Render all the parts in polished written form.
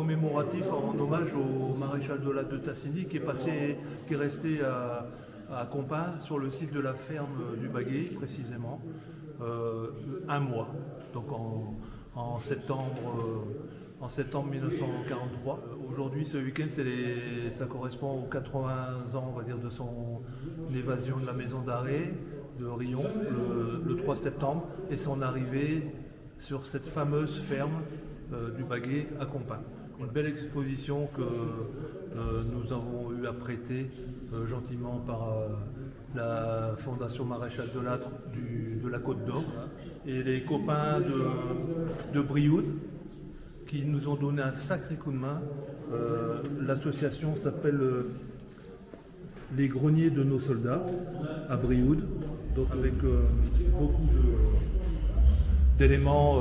commémoratif en hommage au maréchal de Latte de Tassigny qui est resté à Compain, sur le site de la ferme du Baguet, précisément, un mois, donc en septembre 1943. Aujourd'hui, ce week-end, ça correspond aux 80 ans, on va dire, de son évasion de la maison d'arrêt de Riom, le 3 septembre, et son arrivée sur cette fameuse ferme du Baguet à Compain. Une belle exposition que nous avons eu à prêter gentiment par la Fondation Maréchal de Lattre de la Côte d'Or et les copains de Brioude qui nous ont donné un sacré coup de main. L'association s'appelle Les Greniers de nos soldats à Brioude, donc avec beaucoup d'éléments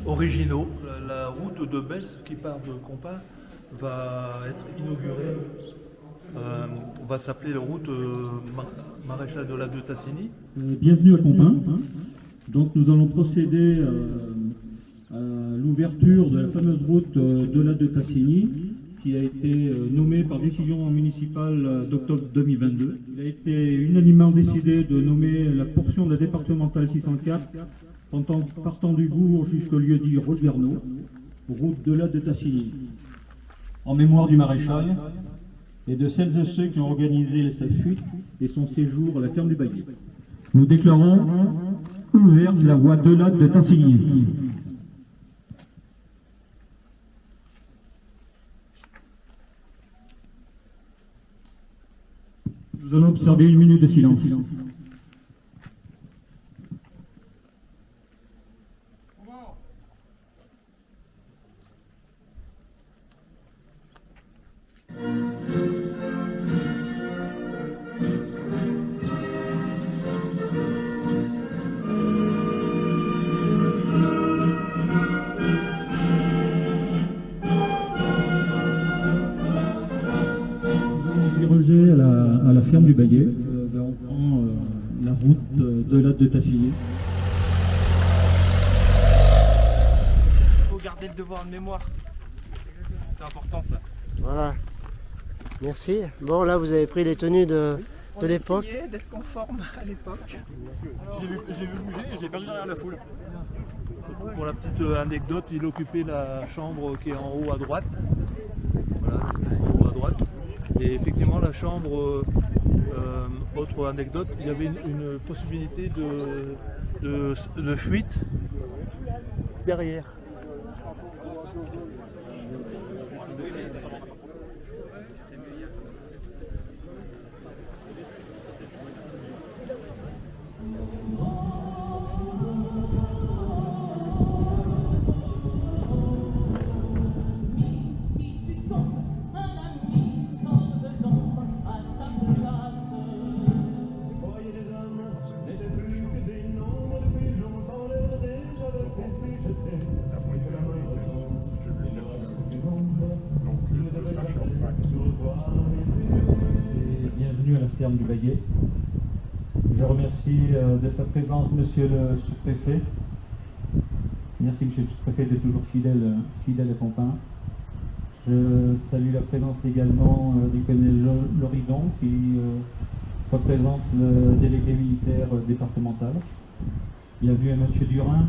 originaux. La route de Besse qui part de Compain va être inaugurée, va s'appeler la route Maréchal de Latte de Tassigny. Bienvenue à Compain. Donc nous allons procéder à l'ouverture de la fameuse route de Latte de Tassigny qui a été nommée par décision municipale d'octobre 2022. Il a été unanimement décidé de nommer la portion de la départementale 604 partant du bourg jusqu'au lieu-dit Roche-Garneau, route de Latte de Tassigny, en mémoire du maréchal et de celles et ceux qui ont organisé sa fuite et son séjour à la ferme du Baguet. Nous déclarons ouverte la voie de Latte de Tassigny. Nous allons observer une minute de silence. À la ferme du Baguet, on prend la route de Latte de Tassigny. Il faut garder le devoir de mémoire. C'est important ça. Voilà. Merci. Bon, là, vous avez pris les tenues de l'époque. On a essayé d'être conforme à l'époque. J'ai vu bouger et j'ai perdu derrière la foule. Pour la petite anecdote, il occupait la chambre qui est en haut à droite. Voilà, en haut à droite. Et effectivement, la chambre, autre anecdote, il y avait une possibilité de fuite derrière. Bienvenue à la ferme du Baguet. Je remercie de sa présence Monsieur le sous-préfet. Merci Monsieur le sous-préfet d'être toujours fidèle à Compain. Je salue la présence également du colonel Loridon qui représente le délégué militaire départemental. Bienvenue à Monsieur Durin.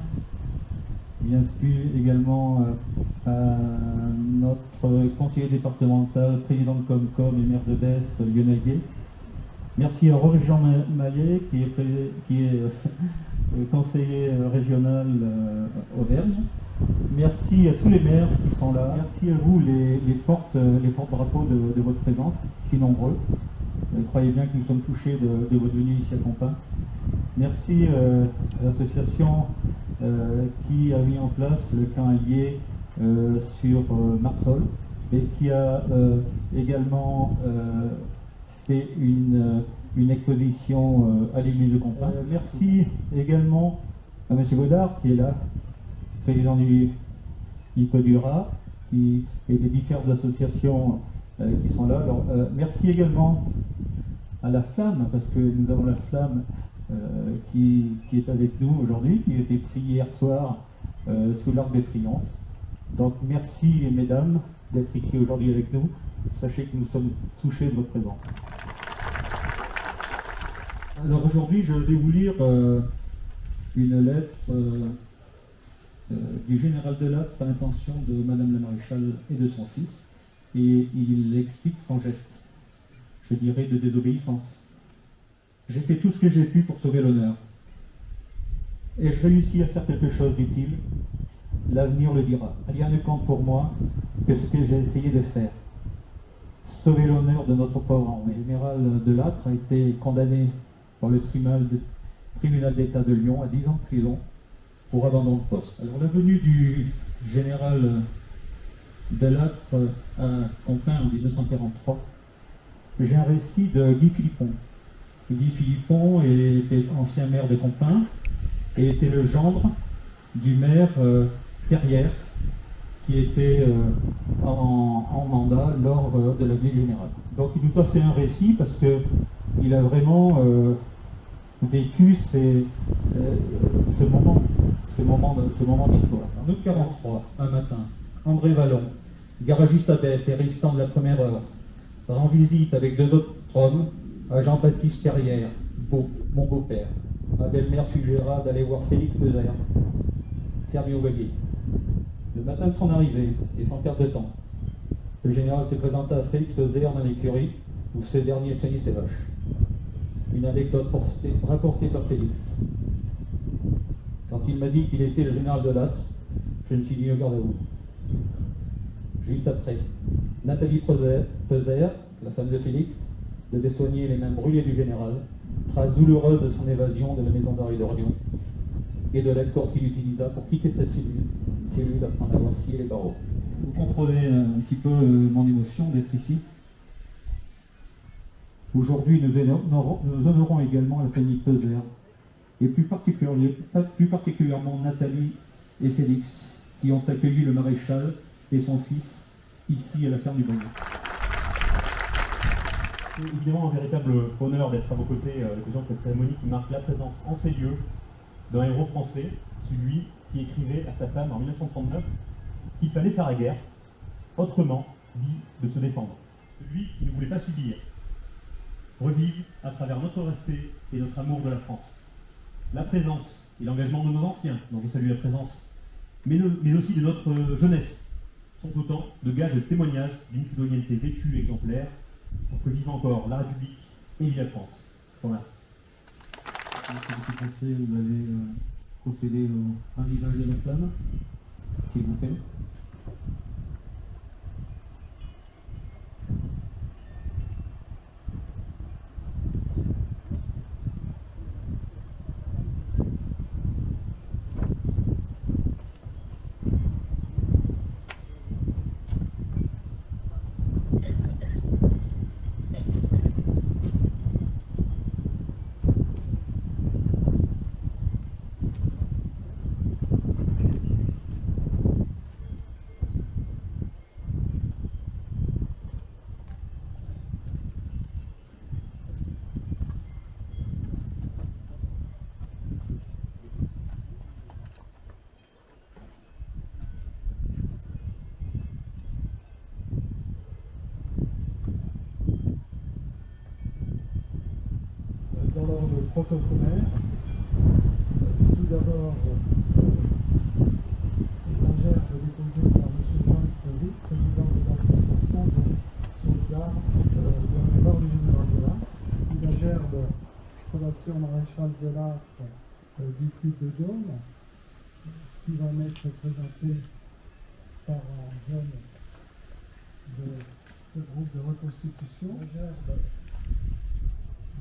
Bienvenue également à notre conseiller départemental, président de Comcom et maire de Besse, Lionel Gué. Merci à Roger-Jean Mallet, qui est conseiller régional Auvergne. Merci à tous les maires qui sont là. Merci à vous, les porte-drapeaux de votre présence, si nombreux. Croyez bien que nous sommes touchés de votre venue ici à Compain. Merci à l'association qui a mis en place le camp allié sur Marsol et qui a également fait une exposition à l'église de Compain. Merci également à M. Godard qui est là, président du ICODURA et des différentes associations qui sont là. Alors, merci également à la Flamme, parce que nous avons la Flamme qui est avec nous aujourd'hui, qui a été priée hier soir sous l'Arc de Triomphe. Donc merci mesdames d'être ici aujourd'hui avec nous. Sachez que nous sommes touchés de votre présence. Alors aujourd'hui, je vais vous lire une lettre du général de Lattre à l'intention de Madame la Maréchale et de son fils. Et il explique son geste, je dirais de désobéissance. J'ai fait tout ce que j'ai pu pour sauver l'honneur. Et je réussis à faire quelque chose d'utile. L'avenir le dira. Rien ne compte pour moi que ce que j'ai essayé de faire. Sauver l'honneur de notre pauvre armée. Le général de Lattre a été condamné par le tribunal d'État de Lyon à 10 ans de prison pour abandon de poste. Alors la venue du général de Lattre à Conflans en 1943, j'ai un récit de Guy Philippon. Guy Philippon était ancien maire de Conflans et était le gendre du maire Perrière, qui était en mandat lors de la vie générale. Donc il nous a fait un récit parce qu'il a vraiment vécu ce moment d'histoire. En août 1943, un matin, André Vallon, garagiste à Besse et résistant de la première heure, rend visite avec 2 autres hommes à Jean-Baptiste Perrière, mon beau-père. Ma belle-mère suggéra d'aller voir Félix Peser, fermier au Baguet. Le matin de son arrivée, et sans perdre de temps, le général se présenta à Félix Peser dans l'écurie où ce dernier soignait ses vaches. Une anecdote rapportée par Félix. Quand il m'a dit qu'il était le général de Lattre, je me suis dit au garde à vous. Juste après, Nathalie Peser, la femme de Félix, devait soigner les mains brûlées du général, trace douloureuse de son évasion de la maison d'arrêt d'Orléans et de l'aide corps qu'il utilisa pour quitter cette cellule afin d'avoir scié les barreaux. Vous comprenez un petit peu mon émotion d'être ici. Aujourd'hui, nous honorons également la famille Peser, et plus particulièrement Nathalie et Félix, qui ont accueilli le maréchal et son fils ici à la ferme du Baguet. C'est évidemment un véritable honneur d'être à vos côtés à l'occasion de cette cérémonie qui marque la présence en ces lieux d'un héros français, celui qui écrivait à sa femme en 1939 qu'il fallait faire la guerre, autrement dit de se défendre. Celui qui ne voulait pas subir, revivre à travers notre respect et notre amour de la France. La présence et l'engagement de nos anciens, dont je salue la présence, mais aussi de notre jeunesse, sont autant de gages de témoignage d'une citoyenneté vécue exemplaire pour que vive encore la République et vive la France. Je vous remercie. Vous allez procéder au ravivage de la flamme, s'il vous plaît. Dans l'ordre protocolaire, tout d'abord, la gerbe déposée par M. Jean-Luc Lévy, président de l'association de sauvegarde de la mémoire du général de Lattre, la gerbe Fondation Maréchal de Lattre du Puy de Dôme, qui va m'être présentée par un jeune de ce groupe de reconstitution, la gerbe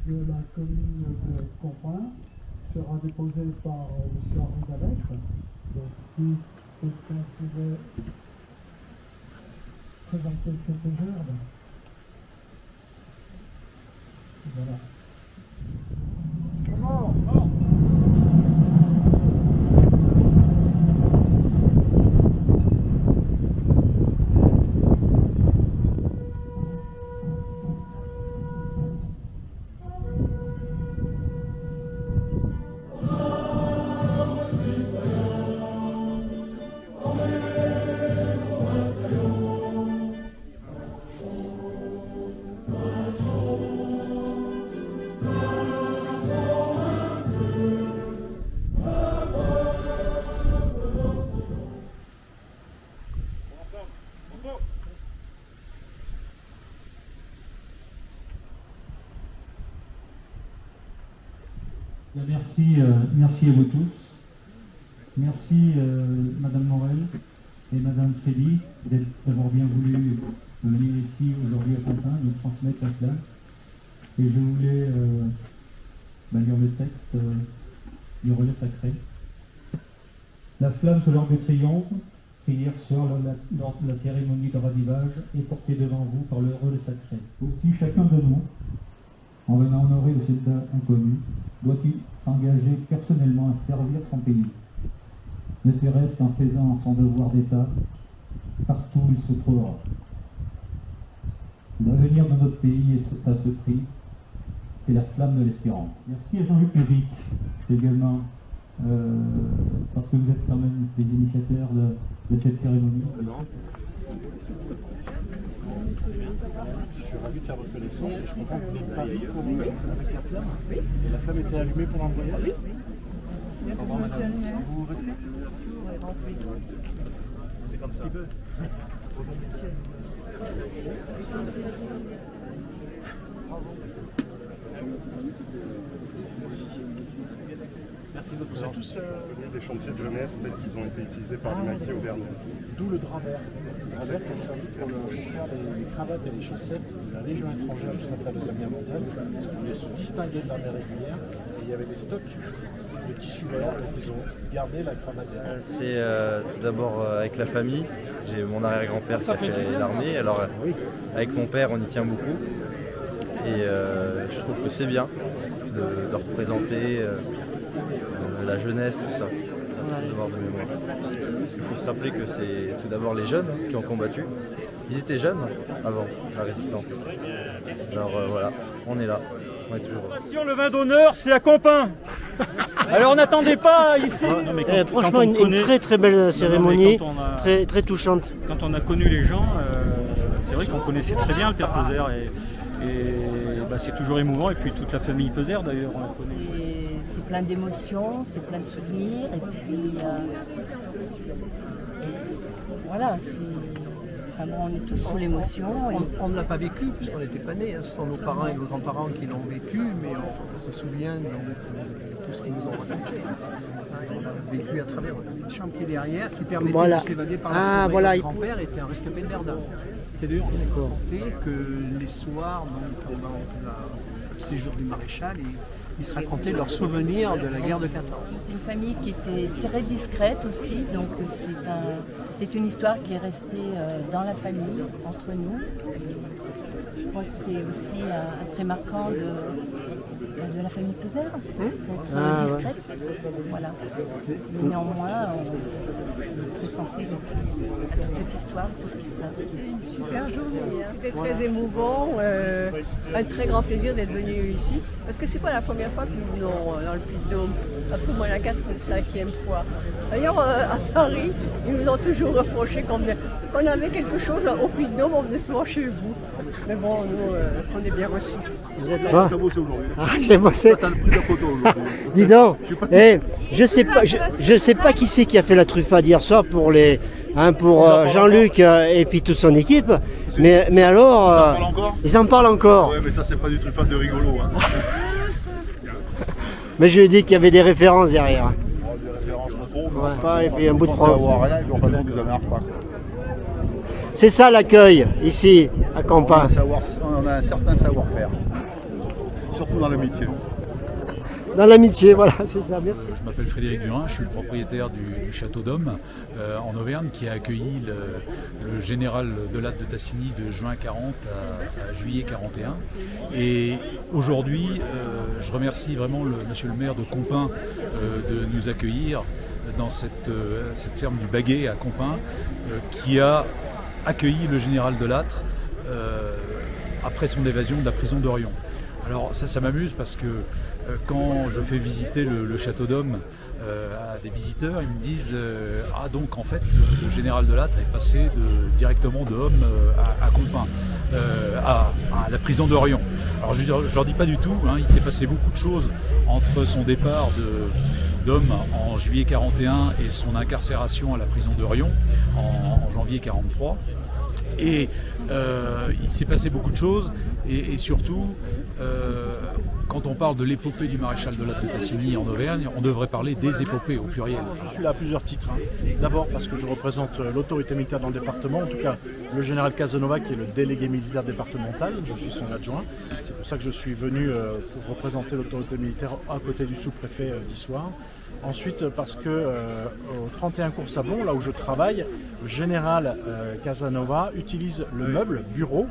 de la commune de Conflans sera déposée par M. Henri Dallectre. Donc si quelqu'un pouvait présenter quelques gerbes. Voilà. Merci à vous tous. Merci Madame Morel et Madame Freddy d'avoir bien voulu venir ici aujourd'hui à Quentin nous transmettre la flamme. Et je voulais lire le texte du relais sacré. La flamme sur l'arc de triomphe, prière sur lors de la cérémonie de ravivage, est portée devant vous par le relais sacré. Aussi, chacun de nous, en venant honorer le soldat inconnu, doit-il s'engager personnellement à servir son pays, ne serait-ce qu'en faisant son devoir d'État, partout où il se trouvera. L'avenir de notre pays est à ce prix, c'est la flamme de l'espérance. Merci à Jean-Luc Lévy, également, parce que vous êtes quand même les initiateurs de cette cérémonie. Je suis ravi de faire votre connaissance et je comprends que vous n'êtes pas avec la flamme. Et la flamme était allumée pendant le voyage. Au revoir madame. Vous restez? C'est comme ça. Merci. Merci de votre présence. Tous des chantiers de jeunesse tels qu'ils ont été utilisés par les maquis auvergnats. D'où le drap vert. Le drap vert qui a servi pour faire les cravates et les chaussettes de la Légion étrangère juste après la Deuxième Guerre mondiale, parce qu'ils voulaient se distinguer de l'armée régulière. Et il y avait des stocks de tissu vert, donc ils ont gardé la cravate vert. C'est d'abord avec la famille. J'ai mon arrière-grand-père qui a fait l'armée, alors avec mon père on y tient beaucoup. Et je trouve que c'est bien de représenter la jeunesse, tout ça. C'est un trésor de mémoire. Parce qu'il faut se rappeler que c'est tout d'abord les jeunes qui ont combattu. Ils étaient jeunes avant la résistance. Alors voilà, on est là, on est toujours là. Le vin d'honneur, c'est à Quentin. Alors n'attendez pas ici. Franchement, une très très belle cérémonie, très, très touchante. Quand on a connu les gens, c'est vrai qu'on connaissait très bien le père Peser et c'est toujours émouvant. Et puis toute la famille Peser d'ailleurs, on la connaît. C'est plein d'émotions, c'est plein de souvenirs, et puis voilà, on est tous sous l'émotion. On ne l'a pas vécu puisqu'on n'était pas nés, ce sont nos parents et nos grands-parents qui l'ont vécu, mais on se souvient de tout ce qu'ils nous ont raconté. On a vécu à travers une chambre qui est derrière, qui permettait de s'évader par la forêt. Mon grand-père était un rescapé de Verdun. C'est dur de raconter que les soirs, pendant le séjour du maréchal, ils se racontaient leurs souvenirs de la guerre de 14. C'est une famille qui était très discrète aussi, donc c'est une histoire qui est restée dans la famille, entre nous. Je crois que c'est aussi un trait marquant de la famille Peser, d'être discrète. Voilà. Mais néanmoins, on est très sensible à toute cette histoire, tout ce qui se passe. C'était une super journée, c'était très émouvant, un très grand plaisir d'être venu ici, parce que c'est pas la première fois que nous venons dans le Puy-de-Dôme, après moi la 4e fois. D'ailleurs, à Paris, ils nous ont toujours reproché qu'on avait quelque chose au Puy-de-Dôme, on venait souvent chez vous. Mais bon, nous, on est bien reçus. Vous êtes là? T'as bossé aujourd'hui. Ah, j'ai bossé. T'as pris la photo aujourd'hui. Dis donc, je sais pas qui c'est qui a fait la truffade hier soir pour Jean-Luc et puis toute son équipe. Mais alors. Ils en parlent encore. Ouais, mais ça, c'est pas du truffade de rigolo. Hein. Mais je lui ai dit qu'il y avait des références derrière. Des références pas trop. Et puis un bout de preuve. C'est C'est ça l'accueil ici à Quentin. On a un certain savoir-faire, surtout dans le métier. Dans l'amitié, voilà, c'est ça, merci. Je m'appelle Frédéric Durin, je suis le propriétaire du Château d'Homme en Auvergne qui a accueilli le général de Latte de Tassigny de juin 40 à juillet 41. Et aujourd'hui, je remercie vraiment monsieur le maire de Compin de nous accueillir dans cette ferme du Baguet à Compin qui a accueilli le général de Lattre après son évasion de la prison d'Orion. Alors ça m'amuse parce que quand je fais visiter le château d'Homme à des visiteurs, ils me disent ah donc en fait le général de Lattre est passé directement de Homme à Compin, à la prison d'Orion. Alors je leur dis pas du tout, hein, il s'est passé beaucoup de choses entre son départ d'Homme en juillet 41 et son incarcération à la prison d'Orion en janvier 43. Et il s'est passé beaucoup de choses Et surtout, quand on parle de l'épopée du maréchal de Latte de Tassigny en Auvergne, on devrait parler des épopées au pluriel. Je suis là à plusieurs titres. D'abord parce que je représente l'autorité militaire dans le département, en tout cas le général Casanova qui est le délégué militaire départemental, je suis son adjoint. C'est pour ça que je suis venu pour représenter l'autorité militaire à côté du sous-préfet d'Issoire. Ensuite parce que au 31 Cours Sablon, là où je travaille, le général Casanova utilise le meuble bureau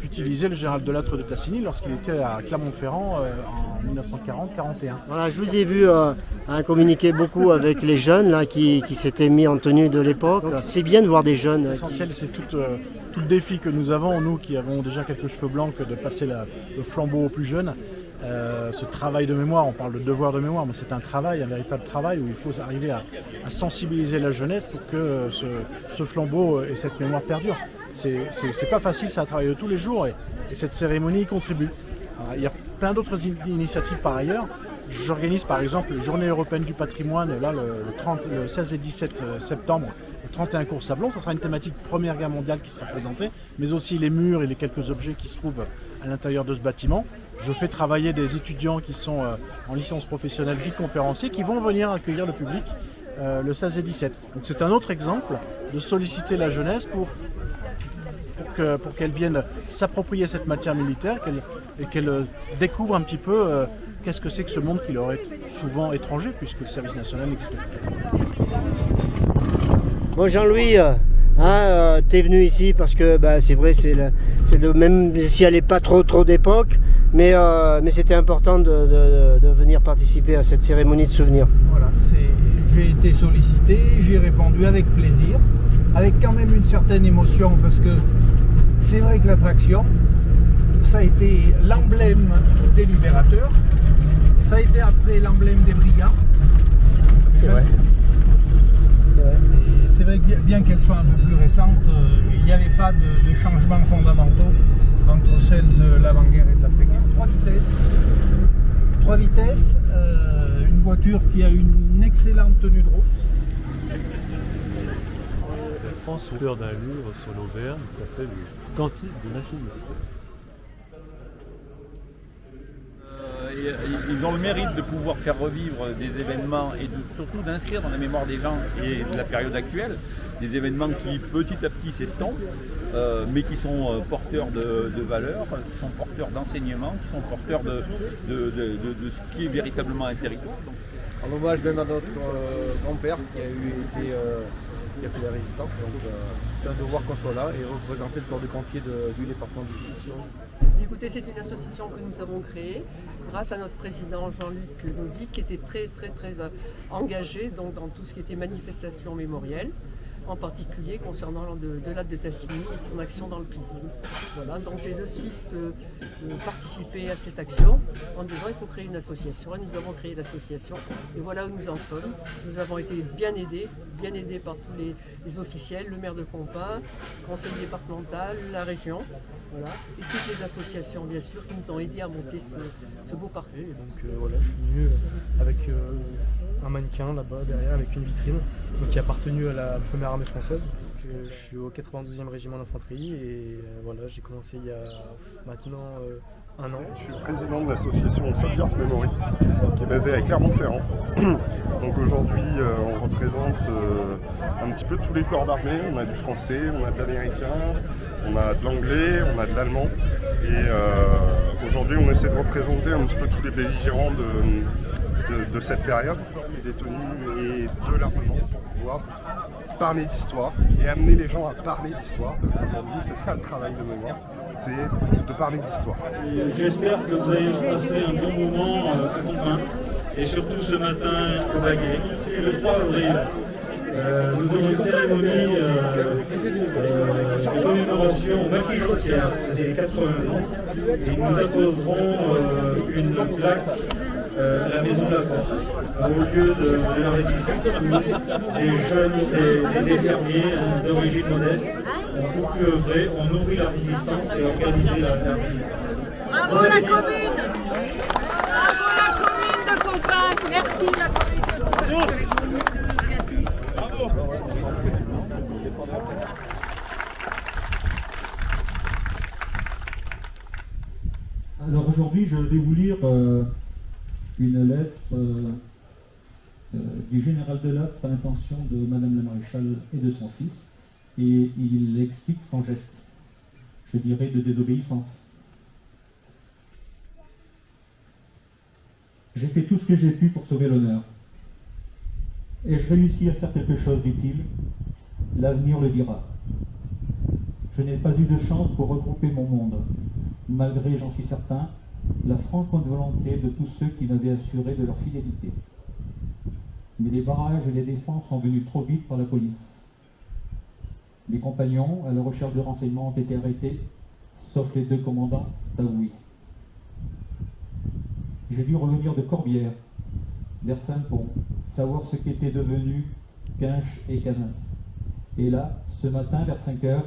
qu'utilisait le général de Lattre de Tassigny lorsqu'il était à Clermont-Ferrand en 1940-41. Voilà, je vous ai vu communiquer beaucoup avec les jeunes là, qui s'étaient mis en tenue de l'époque. C'est bien de voir des jeunes. L'essentiel, c'est tout le défi que nous avons, nous qui avons déjà quelques cheveux blancs, que de passer le flambeau aux plus jeunes. Ce travail de mémoire, on parle de devoir de mémoire, mais c'est un travail, un véritable travail où il faut arriver à sensibiliser la jeunesse pour que ce flambeau et cette mémoire perdurent. C'est pas facile, c'est un travail de tous les jours et cette cérémonie y contribue. Alors, il y a plein d'autres initiatives par ailleurs. J'organise par exemple les Journées européennes du patrimoine là, le 16 et 17 septembre, le 31 Cours Sablon. Ça sera une thématique Première Guerre mondiale qui sera présentée, mais aussi les murs et les quelques objets qui se trouvent à l'intérieur de ce bâtiment. Je fais travailler des étudiants qui sont en licence professionnelle guide conférenciers qui vont venir accueillir le public le 16 et 17. Donc c'est un autre exemple de solliciter la jeunesse pour qu'elle vienne s'approprier cette matière militaire et qu'elle découvre un petit peu qu'est-ce que c'est que ce monde qui leur est souvent étranger puisque le service national n'existe pas. Bon Jean-Louis, t'es venu ici parce que c'est vrai, même si elle n'est pas trop d'époque, mais c'était important de venir participer à cette cérémonie de souvenir. Voilà, j'ai été sollicité, j'ai répondu avec plaisir, avec quand même une certaine émotion parce que c'est vrai que l'attraction, ça a été l'emblème des libérateurs, ça a été après l'emblème des brigands. C'est vrai. C'est vrai que bien qu'elle soit un peu plus récente, il n'y avait pas de changements fondamentaux entre celle de l'avant-guerre et de l'après-guerre. 3 vitesses, une voiture qui a une excellente tenue de route. La France, auteur d'un livre sur l'Auvergne qui s'appelle « Cantique de l'infiniste ». Ils ont le mérite de pouvoir faire revivre des événements et surtout d'inscrire dans la mémoire des gens et de la période actuelle des événements qui petit à petit s'estompent, mais qui sont porteurs de valeurs, qui sont porteurs d'enseignements, qui sont porteurs de ce qui est véritablement un territoire. Donc, en hommage même à notre grand-père qui a fait la résistance, donc c'est un devoir qu'on soit là et représenter le corps de pompiers du département de Justice. Écoutez, c'est une association que nous avons créée grâce à notre président Jean-Luc Novic qui était très engagé donc, dans tout ce qui était manifestation mémorielle, en particulier concernant de Latte de Tassigny et son action dans le Piedmont. Voilà, donc j'ai de suite participé à cette action en disant il faut créer une association, et nous avons créé l'association et voilà où nous en sommes. Nous avons été bien aidés par tous les officiels, le maire de Compas, le conseil départemental, la région, voilà, et toutes les associations bien sûr qui nous ont aidés à monter ce beau parcours. Et donc voilà, je suis venu avec un mannequin là-bas derrière avec une vitrine donc, qui a appartenu à la première armée française. Donc, je suis au 92e régiment d'infanterie et voilà, j'ai commencé il y a maintenant un an. Je suis le président de l'association Soldiers Memory qui est basée à Clermont-Ferrand. Donc aujourd'hui on représente un petit peu tous les corps d'armée. On a du français, on a de l'américain, on a de l'anglais, on a de l'allemand. Et aujourd'hui on essaie de représenter un petit peu tous les belligérants de cette période, des tenues et de l'armement pour pouvoir parler d'histoire et amener les gens à parler d'histoire parce qu'aujourd'hui c'est ça le travail de mémoire, c'est de parler d'histoire. J'espère que vous avez passé un bon moment à Compas et surtout ce matin au Baguet. C'est le 3 avril. Nous avons une cérémonie de commémoration au maquis Jotière, c'est 80 ans, et nous apposerons une plaque à la maison de la Porte, au lieu de la résistance où les jeunes, des fermiers d'origine modeste ont beaucoup œuvré, ont nourri la résistance et organisé la résistance. Bravo la commune! Bravo la commune de Compas! Merci la commune de Compas! je vais vous lire une lettre du général Delattre à l'intention de Madame la Maréchale et de son fils, et il explique son geste, je dirais de désobéissance. J'ai fait tout ce que j'ai pu pour sauver l'honneur. Ai-je réussi à faire quelque chose d'utile? L'avenir le dira. Je n'ai pas eu de chance pour regrouper mon monde, malgré, j'en suis certain, la franche bonne volonté de tous ceux qui m'avaient assuré de leur fidélité. Mais les barrages et les défenses sont venus trop vite par la police. Les compagnons, à la recherche de renseignements, ont été arrêtés, sauf les 2 commandants d'Aoui. J'ai dû revenir de Corbière, vers Saint-Pont, savoir ce qu'étaient devenus Quinche et Canas. Et là, ce matin, vers 5 heures,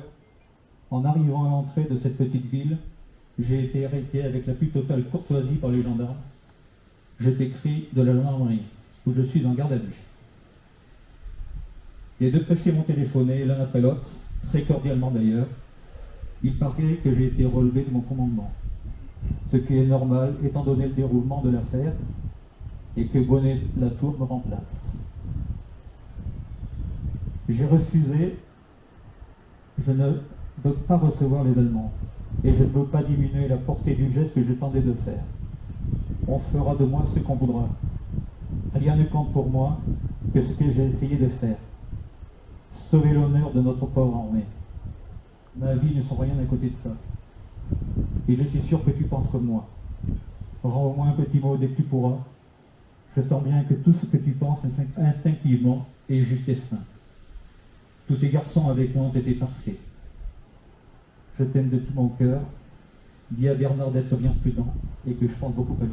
en arrivant à l'entrée de cette petite ville, j'ai été arrêté avec la plus totale courtoisie par les gendarmes. Je t'écris de la gendarmerie, où je suis en garde à vue. Les 2 préfets m'ont téléphoné, l'un après l'autre, très cordialement d'ailleurs. Il paraît que j'ai été relevé de mon commandement, ce qui est normal étant donné le déroulement de l'affaire, et que Bonnet-Latour me remplace. J'ai refusé, je ne veux pas recevoir les Allemands, et je ne veux pas diminuer la portée du geste que je tentais de faire. On fera de moi ce qu'on voudra. Rien ne compte pour moi que ce que j'ai essayé de faire. Sauver l'honneur de notre pauvre armée. Ma vie ne sont rien à côté de ça. Et je suis sûr que tu penses comme moi. Rends-moi un petit mot dès que tu pourras. Je sens bien que tout ce que tu penses instinctivement est juste et sain. Tous ces garçons avec moi ont été parfaits. Je t'aime de tout mon cœur. Dis à Bernard d'être bien prudent et que je pense beaucoup à lui.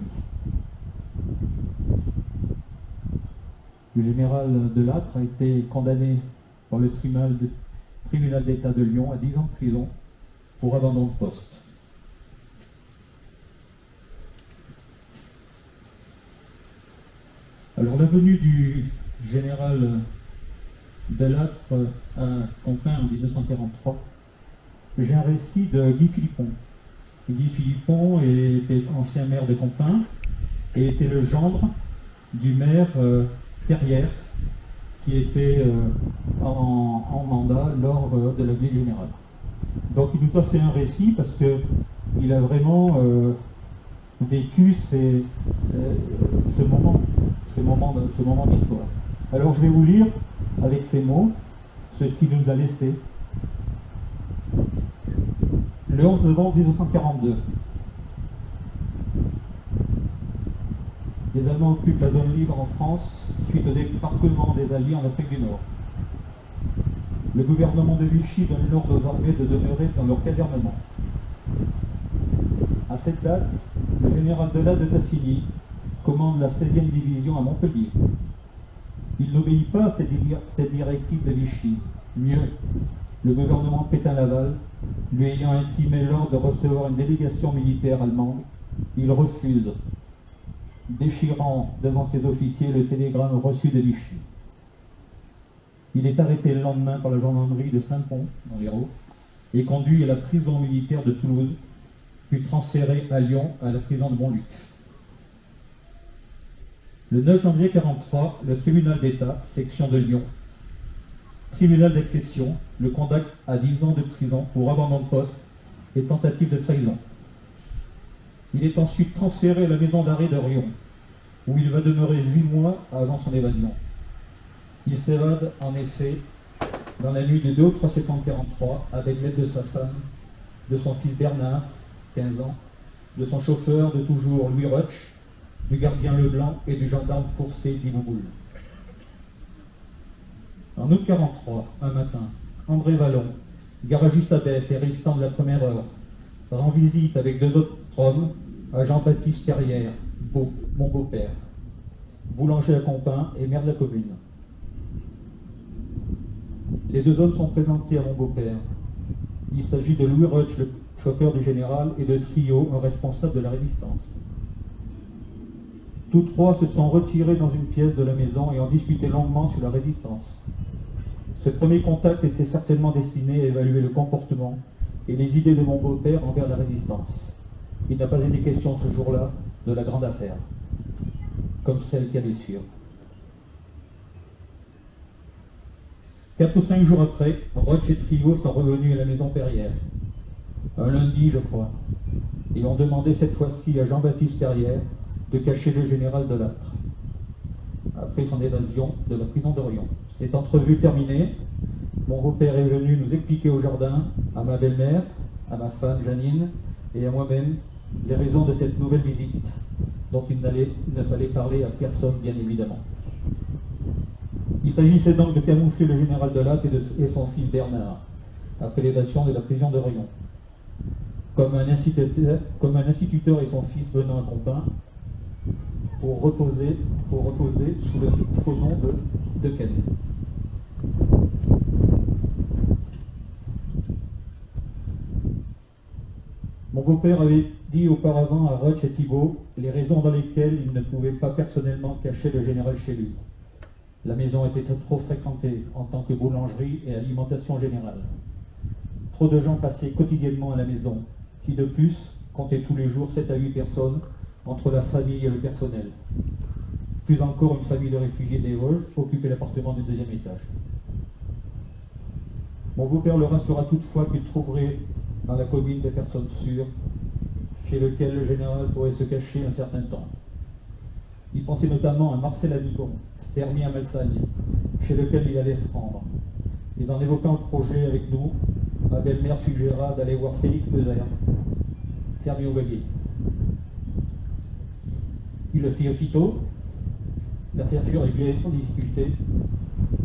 Le général Delattre a été condamné par le tribunal d'État de Lyon à 10 ans de prison pour abandon de poste. Alors la venue du général Delattre à Conflans en 1943, j'ai un récit de Guy Philippon. Guy Philippon était ancien maire de Conflans et était le gendre du maire Terrière, qui était en mandat lors de la vie générale. Donc il nous a fait un récit parce qu'il a vraiment vécu ce moment d'histoire. Alors je vais vous lire avec ces mots ce qu'il nous a laissé. Le 11 novembre 1942. Les Allemands occupent la zone libre en France suite au débarquement des Alliés en Afrique du Nord. Le gouvernement de Vichy donne l'ordre aux armées de demeurer dans leur casernement. À cette date, le général Delattre de Tassigny commande la 16e division à Montpellier. Il n'obéit pas à cette directive de Vichy. Mieux, le gouvernement Pétain-Laval, lui ayant intimé l'ordre de recevoir une délégation militaire allemande, il refuse, déchirant devant ses officiers le télégramme reçu de Vichy. Il est arrêté le lendemain par la gendarmerie de Saint-Pont, dans l'Hérault, et conduit à la prison militaire de Toulouse, puis transféré à Lyon à la prison de Montluc. Le 9 janvier 1943, le tribunal d'État, section de Lyon, tribunal d'exception, le condamne à 10 ans de prison pour abandon de poste et tentative de trahison. Il est ensuite transféré à la maison d'arrêt de Riom, où il va demeurer 8 mois avant son évasion. Il s'évade en effet dans la nuit du 2 au 3 septembre 1943 avec l'aide de sa femme, de son fils Bernard, 15 ans, de son chauffeur de toujours Louis Roch, du gardien Leblanc et du gendarme Courcé d'Ibouboul. En août 1943, un matin, André Vallon, garagiste à Besse et résistant de la première heure, rend visite avec 2 autres hommes à Jean-Baptiste Perrière, mon beau-père, boulanger à Compin et maire de la commune. Les 2 hommes sont présentés à mon beau-père. Il s'agit de Louis Roch, le chauffeur du général, et de Trio, un responsable de la résistance. Tous 3 se sont retirés dans une pièce de la maison et ont discuté longuement sur la résistance. Ce premier contact était certainement destiné à évaluer le comportement et les idées de mon beau-père envers la résistance. il n'a pas été question ce jour-là de la grande affaire, comme celle qui allait suivre. 4 ou 5 jours après, Roch et Trio sont revenus à la maison Perrière. Un lundi, je crois. Ils ont demandé cette fois-ci à Jean-Baptiste Perrière de cacher le général Delattre, après son évasion de la prison d'Orion. Cette entrevue terminée, mon beau-père est venu nous expliquer au jardin, à ma belle-mère, à ma femme Janine et à moi-même, les raisons de cette nouvelle visite, dont il ne fallait parler à personne, bien évidemment. Il s'agissait donc de camoufler le général Delattre et son fils Bernard, après l'évasion de la prison d'Orion. Comme un instituteur et son fils venant à Compiègne, pour reposer sous le faux nom de Canet. Mon beau-père avait dit auparavant à Roch et Thibault les raisons dans lesquelles il ne pouvait pas personnellement cacher le général chez lui. La maison était trop fréquentée en tant que boulangerie et alimentation générale. Trop de gens passaient quotidiennement à la maison, qui de plus comptait tous les jours 7 à 8 personnes entre la famille et le personnel. Plus encore, une famille de réfugiés des Vosges occupait l'appartement du 2e étage. Mon beau-père le rassura toutefois qu'il trouverait dans la commune des personnes sûres, chez lesquelles le général pourrait se cacher un certain temps. Il pensait notamment à Marcel Amicon, fermier à Malsagne, chez lequel il allait se rendre. Et en évoquant le projet avec nous, ma belle-mère suggéra d'aller voir Félix Peser, fermier au Baguet. Il le fit aussitôt. L'affaire fut réglée sans difficulté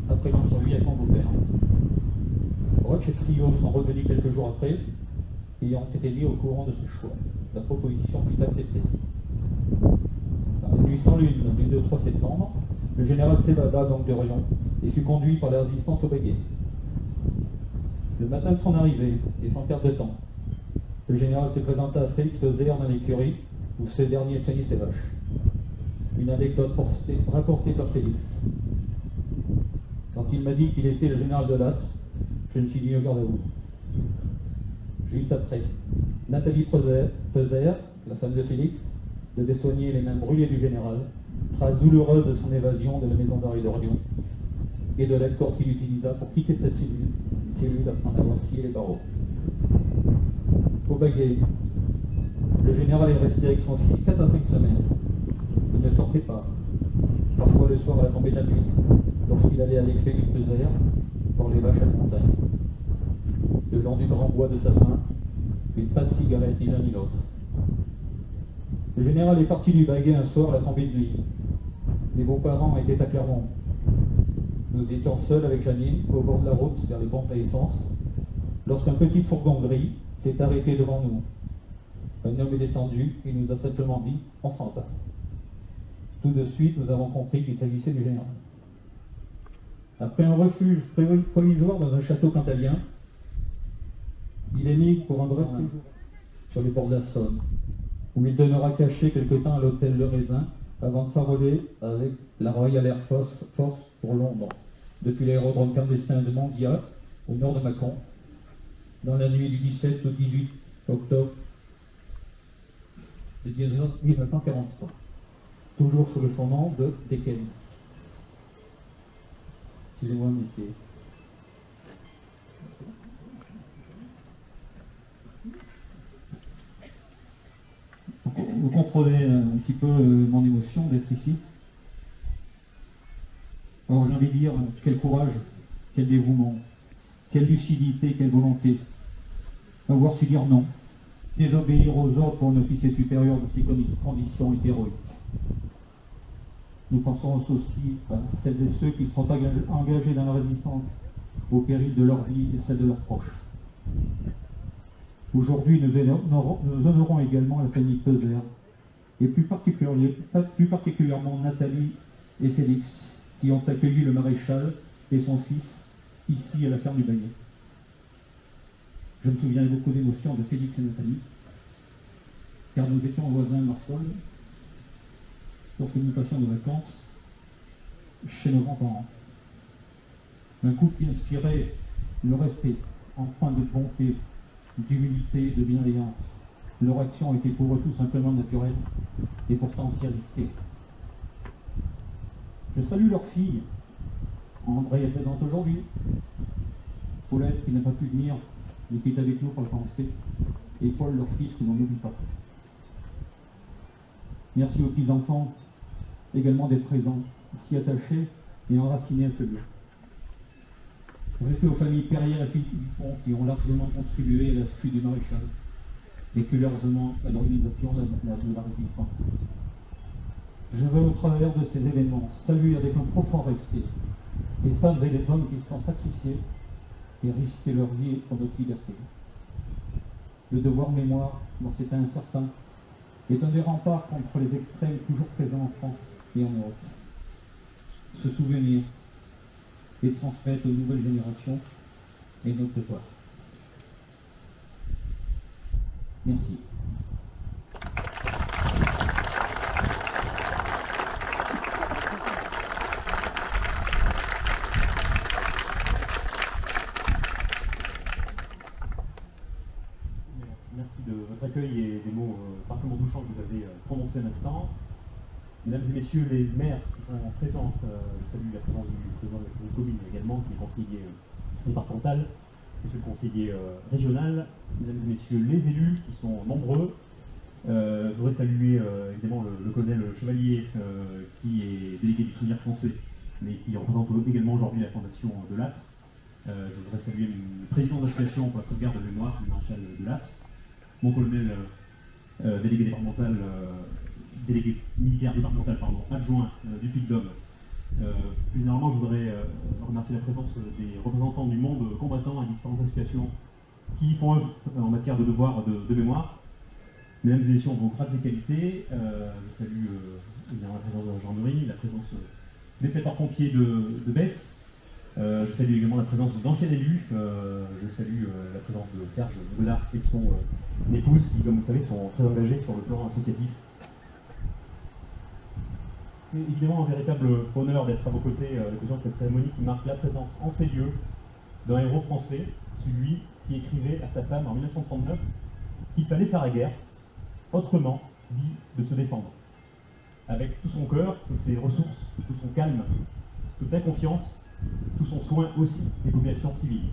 après l'entrevue avec mon beau-père. Roch et Trio sont revenus quelques jours après et ont été mis au courant de ce choix. La proposition fut acceptée. Dans la nuit sans lune du 2-3 septembre, le général s'évada donc d'Orion et fut conduit par la résistance au Baguet. Le matin de son arrivée, et sans perdre de temps, le général se présenta à Félix Peser dans l'écurie où ce dernier soignait ses vaches. Une anecdote rapportée par Félix. Quand il m'a dit qu'il était le général Delattre, je me suis dit au garde à vous. Juste après, Nathalie Peser, la femme de Félix, devait soigner les mains brûlées du général, trace douloureuse de son évasion de la maison d'arrêt d'Orion et de l'accord qu'il utilisa pour quitter cette cellule afin d'avoir scié les barreaux. Au Baguet, le général est resté avec son fils 4 à 5 semaines. Il ne sortait pas, parfois le soir à la tombée de la nuit, lorsqu'il allait avec Félix Peser pour les vaches à la montagne. Le long du grand bois de sapin, une pas de cigarette ni l'un ni l'autre. Le général est parti du Baguet un soir à la tombée de nuit. Mes beaux-parents étaient à Clermont. Nous étions seuls avec Janine, au bord de la route vers les pompes à essence, lorsqu'un petit fourgon gris s'est arrêté devant nous. Un homme est descendu et nous a simplement dit « on s'en va ». Tout de suite, nous avons compris qu'il s'agissait du général. Après un refuge provisoire dans un château cantalien, il est mis pour un bref séjour sur les bords de la Saône, où il demeura caché quelque temps à l'hôtel Le Raisin avant de s'envoler avec la Royal Air Force pour Londres, depuis l'aérodrome clandestin de Mondia, au nord de Mâcon, dans la nuit du 17 au 18 octobre de 1943, toujours sous le fond nom de Deken. Excusez-moi, messieurs. Vous comprenez un petit peu mon émotion d'être ici. Alors j'ai envie de dire, quel courage, quel dévouement, quelle lucidité, quelle volonté. Avoir su dire non, désobéir aux ordres pour un officier supérieur dans ces conditions héroïques. Nous pensons aussi à celles et ceux qui seront engagés dans la résistance au péril de leur vie et celle de leurs proches. Aujourd'hui, nous honorons également la famille Peser, et plus particulièrement Nathalie et Félix, qui ont accueilli le maréchal et son fils ici à la ferme du Baguet. Je me souviens beaucoup d'émotions de Félix et Nathalie, car nous étions voisins de Marseille lorsque nous passions nos vacances chez nos grands-parents. Un couple qui inspirait le respect, empreint de bonté, d'humilité, de bienveillance, Leur action était pour eux tout simplement naturelle et pourtant si risquée. Je salue leur fille. André est présente aujourd'hui. Paulette qui n'a pas pu venir, mais qui est avec nous pour le penser. Et Paul, leur fils, que l'on n'oublie pas. Merci aux petits-enfants également d'être présents, si attachés et enracinés à ce lieu. Respect aux familles Perrière et Philippe Dupont qui ont largement contribué à la suite du maréchal et plus largement à l'organisation de la résistance. Je veux au travers de ces événements saluer avec un profond respect les femmes et les hommes qui se sont sacrifiés et risqué leur vie pour notre liberté. Le devoir mémoire, dans cet incertain, est un des remparts contre les extrêmes toujours présents en France et en Europe. Se souvenir et transmettre aux nouvelles générations est notre devoir. Merci. Merci de votre accueil et des mots parfaitement touchants que vous avez prononcés à l'instant. Mesdames et messieurs les maires qui sont présents, je salue la présence du président de la commune également, qui est conseiller départemental, monsieur le conseiller régional, mesdames et messieurs les élus qui sont nombreux. Je voudrais saluer évidemment le colonel Chevalier qui est délégué du souvenir français, mais qui représente également aujourd'hui la fondation de l'Âtre. Je voudrais saluer le président de l'association pour la sauvegarde de la mémoire, le maréchal de l'Âtre, mon colonel délégué départemental, délégué militaire départemental, adjoint du Puy-de-Dôme. Plus généralement, je voudrais remercier la présence des représentants du monde combattant et différentes associations qui font œuvre en matière de devoir de mémoire. Mesdames et messieurs, vos grades et qualités, je salue la présence de la gendarmerie, la présence des sapeurs-pompiers de Besse. Je salue également la présence d'anciens élus. Je salue la présence de Serge Godard et de son épouse qui, comme vous le savez, sont très engagés sur le plan associatif. C'est évidemment un véritable honneur d'être à vos côtés à l'occasion de cette cérémonie qui marque la présence en ces lieux d'un héros français, celui qui écrivait à sa femme en 1939 qu'il fallait faire la guerre, autrement dit de se défendre. Avec tout son cœur, toutes ses ressources, tout son calme, toute sa confiance, tout son soin aussi des populations civiles.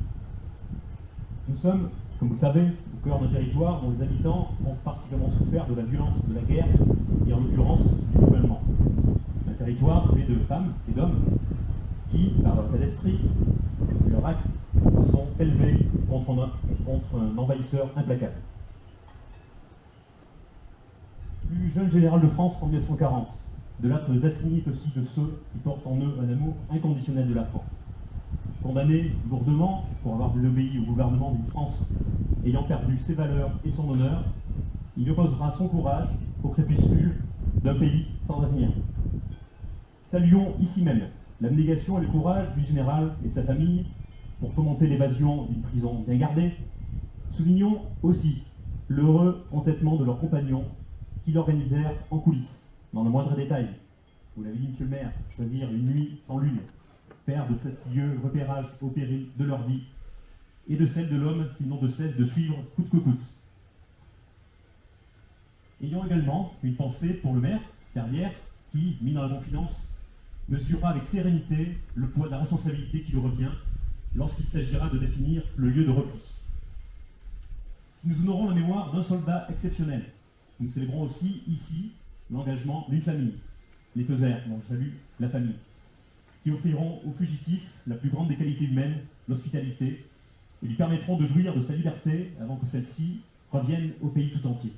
Nous sommes, comme vous le savez, au cœur d'un territoire dont les habitants ont particulièrement souffert de la violence de la guerre et en l'occurrence du joug allemand. Un territoire fait de femmes et d'hommes qui, par leur état d'esprit, leur acte, se sont élevés contre un envahisseur implacable. Plus jeune général de France en 1940, de l'Âtre de Tassigny est aussi de ceux qui portent en eux un amour inconditionnel de la France. Condamné lourdement pour avoir désobéi au gouvernement d'une France ayant perdu ses valeurs et son honneur, il opposera son courage au crépuscule d'un pays sans avenir. Saluons ici même l'abnégation et le courage du général et de sa famille pour fomenter l'évasion d'une prison bien gardée. Soulignons aussi l'heureux entêtement de leurs compagnons qui l'organisèrent en coulisses, dans le moindre détail. Vous l'avez dit, monsieur le maire, choisir une nuit sans lune, faire de fastidieux repérages au péril de leur vie et de celle de l'homme qu'ils n'ont de cesse de suivre coûte que coûte. Ayons également une pensée pour le maire, Perrière, qui, mis dans la confidence, mesurera avec sérénité le poids de la responsabilité qui lui revient lorsqu'il s'agira de définir le lieu de repli. Si nous honorons la mémoire d'un soldat exceptionnel, nous célébrons aussi ici l'engagement d'une famille, les Peuzer, dont je salue la famille, qui offriront aux fugitifs la plus grande des qualités humaines, l'hospitalité, et lui permettront de jouir de sa liberté avant que celle-ci revienne au pays tout entier.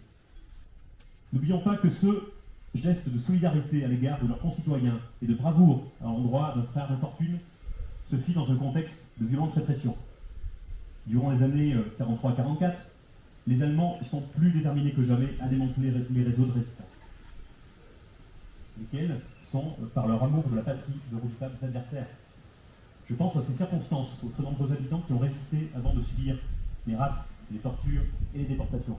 N'oublions pas que ce geste de solidarité à l'égard de leurs concitoyens et de bravoure à l'endroit d'un frère d'infortune se fit dans un contexte de violente répression. Durant les années 43-44, les Allemands sont plus déterminés que jamais à démanteler les réseaux de résistance, lesquels sont, par leur amour de la patrie, de redoutables adversaires. Je pense à ces circonstances, aux très nombreux habitants qui ont résisté avant de subir les rafles, les tortures et les déportations.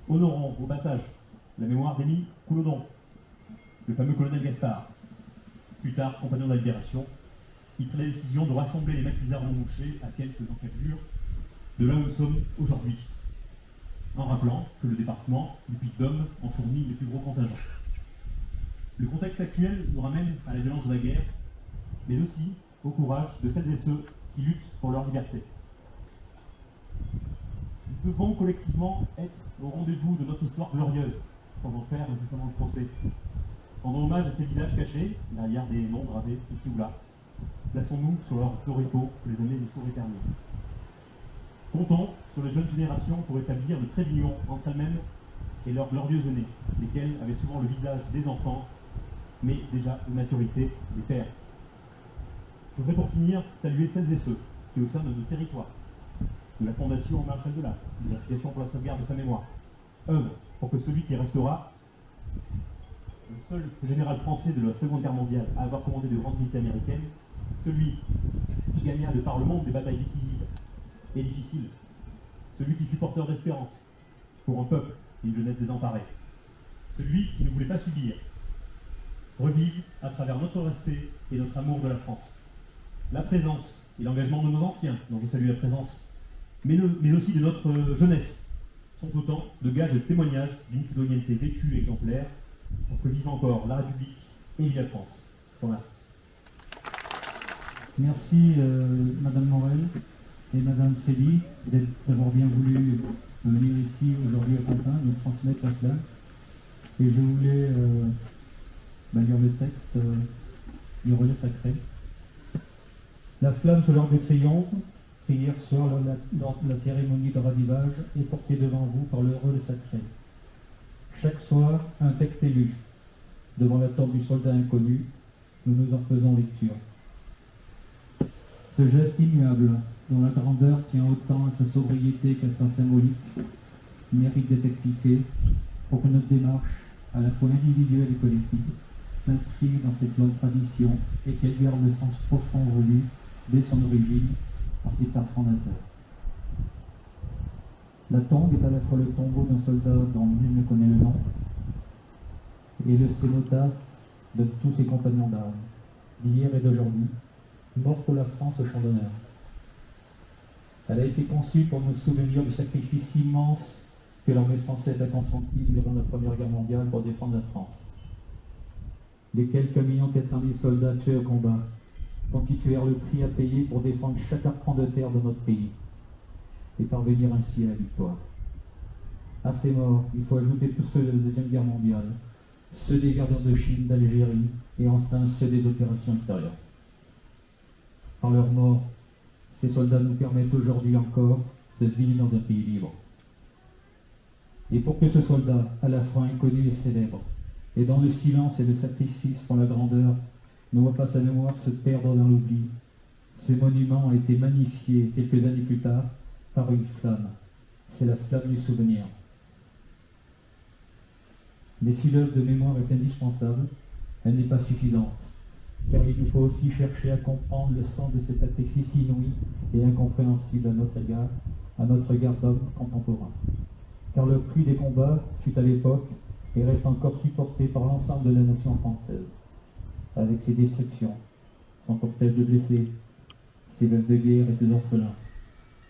Honorons au passage la mémoire d'Émile Coulodon, le fameux colonel Gaspard, plus tard compagnon de la Libération, qui prit la décision de rassembler les maquisards mouchés à quelques encablures de là où nous sommes aujourd'hui. en rappelant que le département du Puy-de-Dôme en fournit les plus gros contingents. Le contexte actuel nous ramène à la violence de la guerre, mais aussi au courage de celles et ceux qui luttent pour leur liberté. Nous devons collectivement être au rendez-vous de notre histoire glorieuse, sans en faire nécessairement le procès. Rendons hommage à ces visages cachés, derrière des noms gravés ici ou là. Plaçons-nous sur leurs oripeaux que les années nous sauraient terminer. Comptons sur les jeunes générations pour établir de trait d'union entre elles-mêmes et leurs glorieux aînés, lesquels avaient souvent le visage des enfants, mais déjà une maturité des pères. Je voudrais pour finir saluer celles et ceux qui, au sein de nos territoires, de la Fondation Marshall de l'Art, de l'Association pour la sauvegarde de sa mémoire, œuvrent pour que celui qui restera le seul général français de la Seconde Guerre mondiale à avoir commandé de grandes unités américaines, celui qui gagna de par le monde des batailles décisives et difficiles, celui qui fut porteur d'espérance pour un peuple et une jeunesse désemparée, celui qui ne voulait pas subir, revive à travers notre respect et notre amour de la France. La présence et l'engagement de nos anciens, dont je salue la présence, mais aussi de notre jeunesse, sont autant de gages de témoignage d'une citoyenneté vécue et exemplaire pour que vive encore la République et vive la France. Je vous remercie. Merci Madame Morel et Madame Frédy d'avoir bien voulu venir ici aujourd'hui à Quentin, nous transmettre la flamme. Et je voulais lire le texte du relais sacré. La flamme sur l'Arc de Triomphe, hier soir lors de la cérémonie de ravivage, est portée devant vous par le relais sacré. Chaque soir, un texte est lu. Devant la tombe du soldat inconnu, nous nous en faisons lecture. Ce geste immuable, dont la grandeur tient autant à sa sobriété qu'à sa symbolique, mérite d'être expliqué pour que notre démarche, à la fois individuelle et collective, s'inscrive dans cette longue tradition et qu'elle garde le sens profond voulu dès son origine par ses pères fondateurs. La tombe est à la fois le tombeau d'un soldat dont nul ne connaît le nom et le cénotaphe de tous ses compagnons d'armes, d'hier et d'aujourd'hui, morts pour la France au champ d'honneur. Elle a été conçue pour nous souvenir du sacrifice immense que l'armée française a consenti durant la Première Guerre mondiale pour défendre la France. Les quelques 1 400 000 soldats tués au combat constituèrent le prix à payer pour défendre chaque arpent de terre de notre pays et parvenir ainsi à la victoire. À ces morts, il faut ajouter tous ceux de la Deuxième Guerre mondiale, ceux des guerres d'Indochine, d'Algérie et enfin ceux des opérations extérieures. Par leur mort, ces soldats nous permettent aujourd'hui encore de vivre dans un pays libre. Et pour que ce soldat, à la fois inconnu et célèbre, et dans le silence et le sacrifice pour la grandeur, ne voit pas sa mémoire se perdre dans l'oubli, ce monument a été magnifié quelques années plus tard par une flamme. C'est la flamme du souvenir. Mais si l'œuvre de mémoire est indispensable, elle n'est pas suffisante, car il nous faut aussi chercher à comprendre le sens de ce sacrifice inouï et incompréhensible à notre regard d'homme contemporain. Car le prix des combats fut à l'époque et reste encore supporté par l'ensemble de la nation française, avec ses destructions, son cortège de blessés, ses veuves de guerre et ses orphelins,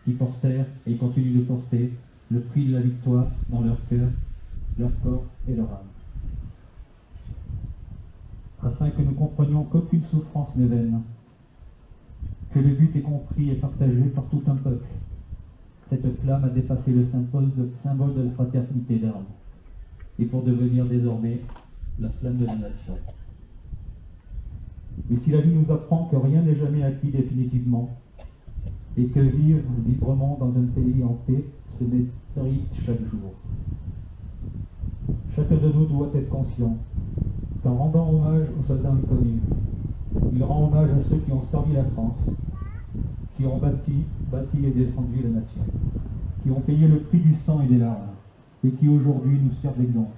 qui portèrent et continuent de porter le prix de la victoire dans leur cœur, leur corps et leur âme. Afin que nous comprenions qu'aucune souffrance n'est vaine, que le but est compris et partagé par tout un peuple, cette flamme a dépassé le symbole de la fraternité d'armes, et pour devenir désormais la flamme de la nation. Mais si la vie nous apprend que rien n'est jamais acquis définitivement, et que vivre librement dans un pays en paix se mérite chaque jour, chacun de nous doit être conscient qu'en rendant hommage aux soldats inconnus, il rend hommage à ceux qui ont servi la France, qui ont bâti et défendu la nation, qui ont payé le prix du sang et des larmes, et qui aujourd'hui nous servent d'exemple.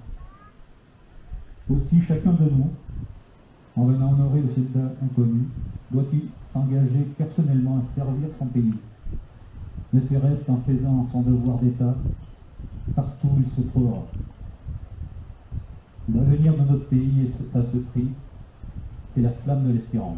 Aussi, chacun de nous, en venant honorer le soldat inconnu, doit-il s'engager personnellement à servir son pays, ne serait-ce qu'en faisant son devoir d'État partout où il se trouvera. L'avenir de notre pays est à ce prix, c'est la flamme de l'espérance.